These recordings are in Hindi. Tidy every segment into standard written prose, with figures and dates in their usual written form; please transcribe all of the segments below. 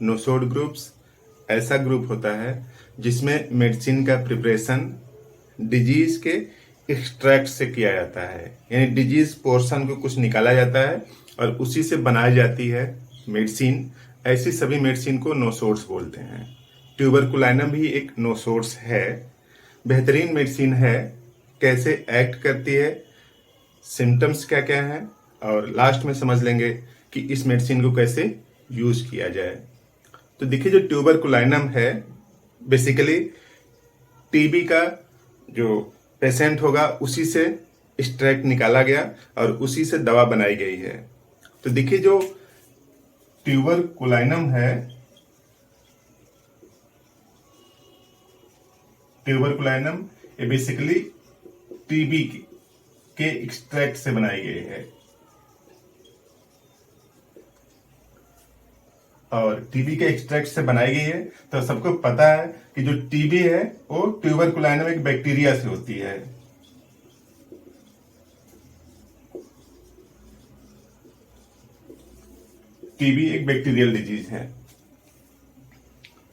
नोसोड ग्रुप्स ऐसा ग्रुप होता है जिसमें मेडिसिन का प्रिपरेशन डिजीज के एक्सट्रैक्ट से किया जाता है, यानी डिजीज पोर्शन को कुछ निकाला जाता है और उसी से बनाई जाती है मेडिसिन। ऐसी सभी मेडिसिन को नोसोड्स बोलते हैं। ट्यूबरकुलाइनम भी एक नोसोड्स है। बेहतरीन मेडिसिन है। कैसे एक्ट करती है, सिम्टम्स क्या क्या हैं, और लास्ट में समझ लेंगे कि इस मेडिसिन को कैसे यूज किया जाए। तो देखिए, जो ट्यूबरकुलाइनम है बेसिकली टीबी का जो पेशेंट होगा उसी से एक्सट्रैक्ट निकाला गया और उसी से दवा बनाई गई है। तो देखिए, जो ट्यूबरकुलाइनम है, ट्यूबरकुलाइनम ये बेसिकली टीबी के एक्सट्रैक्ट से बनाई गई है। और टीबी के एक्सट्रैक्ट से बनाई गई है तो सबको पता है कि जो टीबी है वो ट्यूबरकुलाइनम एक बैक्टीरिया से होती है। टीबी एक बैक्टीरियल डिजीज है।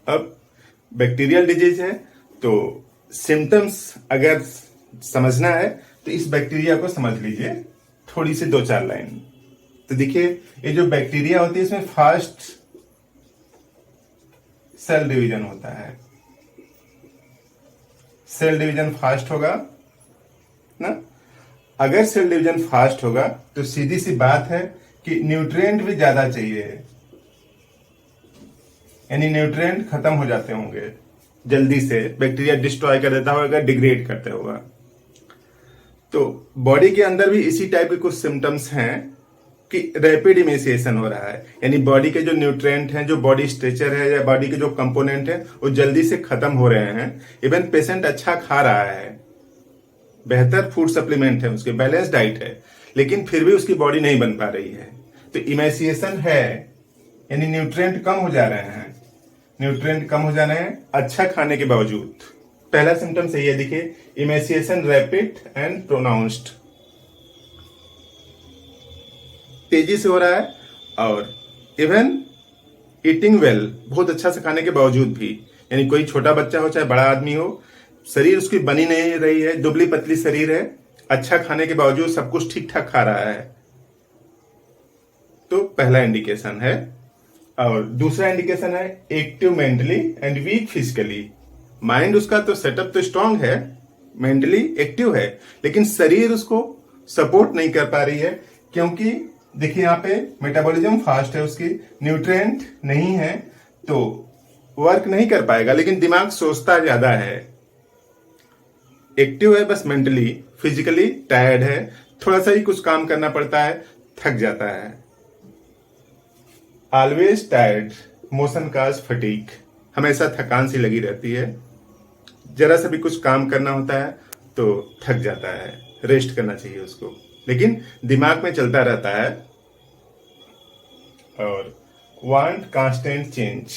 अब बैक्टीरियल डिजीज है तो सिम्टम्स अगर समझना है तो इस बैक्टीरिया को समझ लीजिए, थोड़ी सी 2-4 लाइन। तो देखिए, ये जो बैक्टीरिया होती है इसमें फास्ट सेल डिवीजन होता है। सेल डिवीजन फास्ट होगा ना। अगर सेल डिवीजन फास्ट होगा तो सीधी सी बात है कि न्यूट्रिएंट भी ज्यादा चाहिए, यानी न्यूट्रिएंट खत्म हो जाते होंगे जल्दी से। बैक्टीरिया डिस्ट्रॉय कर देता होगा, डिग्रेड करते होगा। तो बॉडी के अंदर भी इसी टाइप के कुछ सिम्टम्स हैं कि रैपिड इमेसिएशन हो रहा है, यानी बॉडी के जो न्यूट्रिएंट हैं, जो बॉडी स्ट्रक्चर है या बॉडी के जो कंपोनेंट हैं वो जल्दी से खत्म हो रहे हैं। इवन पेशेंट अच्छा खा रहा है, बेहतर फूड सप्लीमेंट है, उसके बैलेंस डाइट है, लेकिन फिर भी उसकी बॉडी नहीं बन पा रही है। तो इमेसिएशन है, यानी न्यूट्रिएंट कम हो जा रहे हैं। न्यूट्रिएंट कम हो जा रहे हैं अच्छा खाने के बावजूद। पहला सिम्टम सही है, देखिए, इमेसिएशन रैपिड एंड प्रोनाउंस्ड, तेजी से हो रहा है। और इवन ईटिंग वेल, बहुत अच्छा से खाने के बावजूद भी, यानी कोई छोटा बच्चा हो चाहे बड़ा आदमी हो, शरीर उसकी बनी नहीं रही है, दुबली पतली शरीर है, अच्छा खाने के बावजूद सब कुछ ठीक ठाक खा रहा है, तो पहला इंडिकेशन है। और दूसरा इंडिकेशन है active mentally and weak physically. Mind उसका तो सेटअप तो स्ट्रांग है, मेंटली एक्टिव है, लेकिन शरीर उसको सपोर्ट नहीं कर पा रही है, क्योंकि देखिए यहाँ पे मेटाबॉलिज्म फास्ट है उसकी, न्यूट्रिएंट नहीं है तो वर्क नहीं कर पाएगा, लेकिन दिमाग सोचता ज्यादा है। एक्टिव है बस मेंटली, फिजिकली टायर्ड है, थोड़ा सा ही कुछ काम करना पड़ता है, थक जाता है। ऑलवेज टायर्ड, मोशन काज फटीक, हमेशा थकान सी लगी रहती है। जरा सा भी कुछ काम करना होता है तो थक जाता है, रेस्ट करना चाहिए उसको, लेकिन दिमाग में चलता रहता है। और वांट कांस्टेंट चेंज,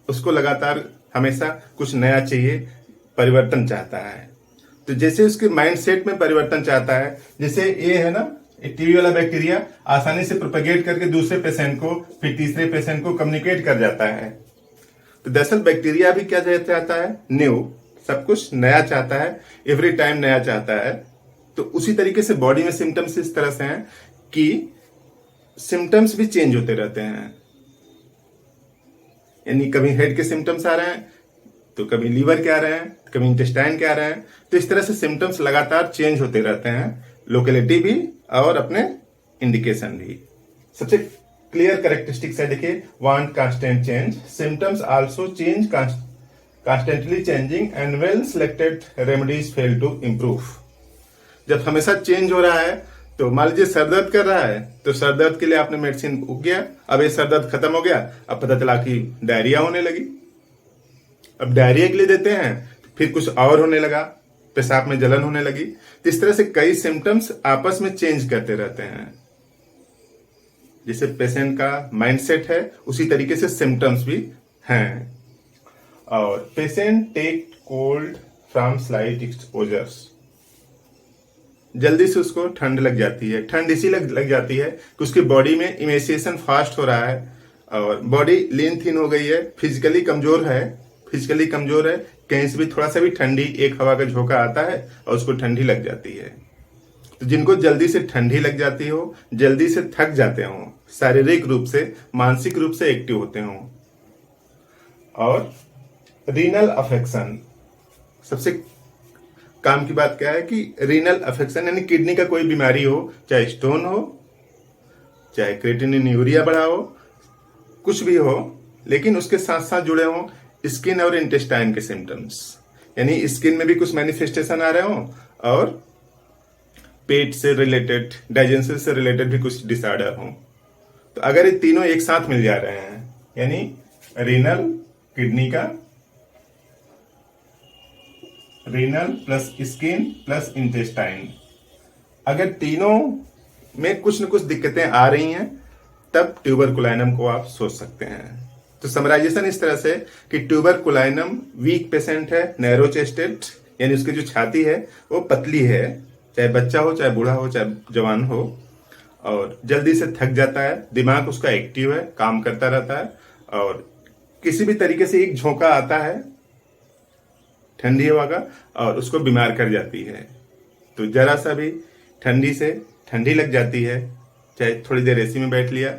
उसको लगातार हमेशा कुछ नया चाहिए, परिवर्तन चाहता है। तो जैसे उसके माइंडसेट में परिवर्तन चाहता है, जैसे ये है ना, टीबी वाला बैक्टीरिया आसानी से प्रोपेगेट करके दूसरे पेशेंट को, फिर तीसरे पेशेंट को कम्युनिकेट कर जाता है। तो दरअसल बैक्टीरिया भी क्या चाहता है, न्यू, सब कुछ नया चाहता है, एवरी टाइम नया चाहता है। तो उसी तरीके से बॉडी में सिम्टम्स इस तरह से हैं कि सिम्टम्स भी चेंज होते रहते हैं, यानी कभी हेड के सिम्टम्स आ रहे हैं तो कभी लीवर के आ रहे हैं, कभी इंटेस्टाइन के आ रहे हैं। तो इस तरह से सिम्टम्स लगातार चेंज होते रहते हैं, लोकेलिटी भी और अपने इंडिकेशन भी। सबसे क्लियर कैरेक्टरिस्टिक्स है, देखिए, want constant change, symptoms also change constantly changing and well selected remedies fail to improve. जब हमेशा चेंज हो रहा है तो मान लीजिए सर दर्द कर रहा है तो सर दर्द के लिए आपने मेडिसिन उग गया, अब ये सर दर्द खत्म हो गया, अब पता चला कि डायरिया होने लगी, अब डायरिया के लिए देते हैं, फिर कुछ और होने लगा, पेशाब में जलन होने लगी। तो इस तरह से कई सिम्टम्स आपस में चेंज करते रहते हैं। जैसे पेशेंट का माइंडसेट है उसी तरीके से सिम्टम्स भी हैं। और patient take cold from slight exposures, जल्दी से उसको ठंड लग जाती है। ठंड इसी लग जाती है कि उसकी बॉडी में इमेसिएशन फास्ट हो रहा है और बॉडी लीन थीन हो गई है, फिजिकली कमजोर है, कहीं से भी थोड़ा सा भी ठंडी, एक हवा का झोंका आता है और उसको ठंडी लग जाती है। तो जिनको जल्दी से ठंडी लग जाती हो, जल्दी से थक जाते हो, शारीरिक रूप से मानसिक रूप से एक्टिव होते हो, और रीनल अफेक्शन, सबसे काम की बात क्या है कि रीनल अफेक्शन यानी किडनी का कोई बीमारी हो, चाहे स्टोन हो, चाहे क्रिएटिनिन यूरिया बढ़ा हो, कुछ भी हो, लेकिन उसके साथ साथ जुड़े हो स्किन और इंटेस्टाइन के सिम्टम्स, यानी स्किन में भी कुछ मैनिफेस्टेशन आ रहे हो और पेट से रिलेटेड, डाइजेशन से रिलेटेड भी कुछ डिसऑर्डर हो। तो अगर ये तीनों एक साथ मिल जा रहे हैं, यानी रीनल, किडनी का, renal plus skin plus intestine, अगर तीनों में कुछ न कुछ दिक्कतें आ रही हैं, तब ट्यूबरकुलाइनम को आप सोच सकते हैं। तो समराइजेशन इस तरह से कि ट्यूबरकुलाइनम वीक पेशेंट है, नैरो चेस्टेड, यानी उसकी जो छाती है वो पतली है, चाहे बच्चा हो, चाहे बूढ़ा हो, चाहे जवान हो, और जल्दी से थक जाता है, दिमाग उसका एक्टिव है, काम करता रहता है, और किसी भी तरीके से एक झोंका आता है ठंडी हवा का और उसको बीमार कर जाती है। तो जरा सा भी ठंडी से ठंडी लग जाती है, चाहे थोड़ी देर एसी में बैठ लिया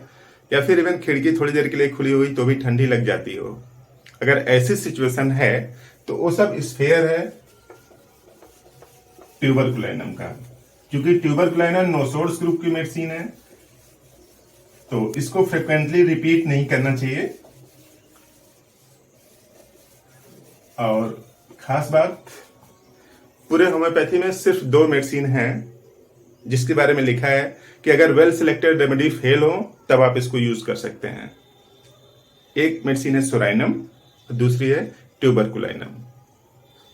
या फिर इवन खिड़की थोड़ी देर के लिए खुली हुई तो भी ठंडी लग जाती हो, अगर ऐसी सिचुएशन है तो वो सब स्फेयर है ट्यूबरकुलाइनम का। क्योंकि ट्यूबरकुलाइनम नोसोड्स ग्रुप की मेडिसिन है, तो इसको फ्रिक्वेंटली रिपीट नहीं करना चाहिए। और खास बात, पूरे होम्योपैथी में सिर्फ 2 मेडिसिन हैं जिसके बारे में लिखा है कि अगर वेल सिलेक्टेड रेमेडी फेल हो तब आप इसको यूज कर सकते हैं। एक मेडिसिन है सोराइनम, दूसरी है ट्यूबरकुलाइनम।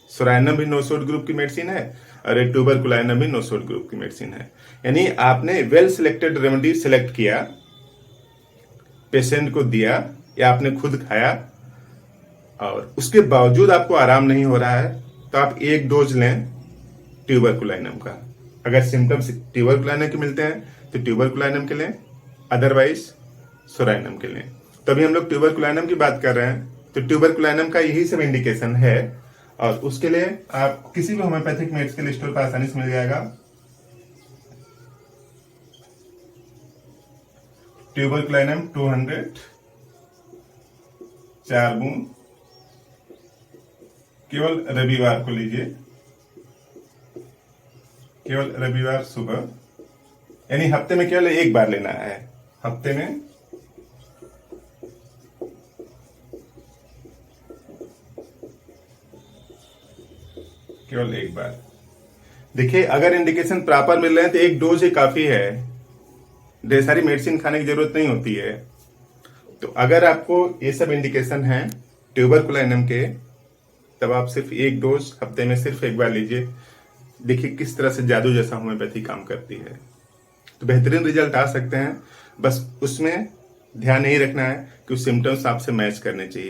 सोराइनम भी नोसोड ग्रुप की मेडिसिन है और एक ट्यूबरकुलाइनम भी नोसोड ग्रुप की मेडिसिन है। यानी आपने वेल सिलेक्टेड रेमेडी सिलेक्ट किया, पेशेंट को दिया या आपने खुद खाया और उसके बावजूद आपको आराम नहीं हो रहा है, तो आप एक डोज लें ट्यूबरकुलाइनम का। अगर सिम्टम्स ट्यूबरकुलाइनम के मिलते हैं तो ट्यूबरकुलाइनम के लें, अदरवाइज सोराइनम के लें। तो अभी हम लोग ट्यूबरकुलाइनम की बात कर रहे हैं, तो ट्यूबरकुलाइनम का यही सब इंडिकेशन है और उसके लिए आप किसी भी होम्योपैथिक मेडिकल स्टोर पर आसानी से मिल जाएगा। ट्यूबरकुलाइनम 200 4 बूंद, केवल रविवार को लीजिए, केवल रविवार सुबह, यानी हफ्ते में केवल एक बार लेना है, हफ्ते में केवल एक बार। देखिए, अगर इंडिकेशन प्रॉपर मिल रहे हैं तो एक डोज ही काफी है, ढेर सारी मेडिसिन खाने की जरूरत नहीं होती है। तो अगर आपको ये सब इंडिकेशन है ट्यूबरकुलाइनम के, तब आप सिर्फ एक डोज हफ्ते में सिर्फ एक बार लीजिए। देखिए किस तरह से जादू जैसा होम्योपैथी काम करती है। तो बेहतरीन रिजल्ट आ सकते हैं, बस उसमें ध्यान नहीं रखना है कि सिम्टम्स आपसे मैच करने चाहिए।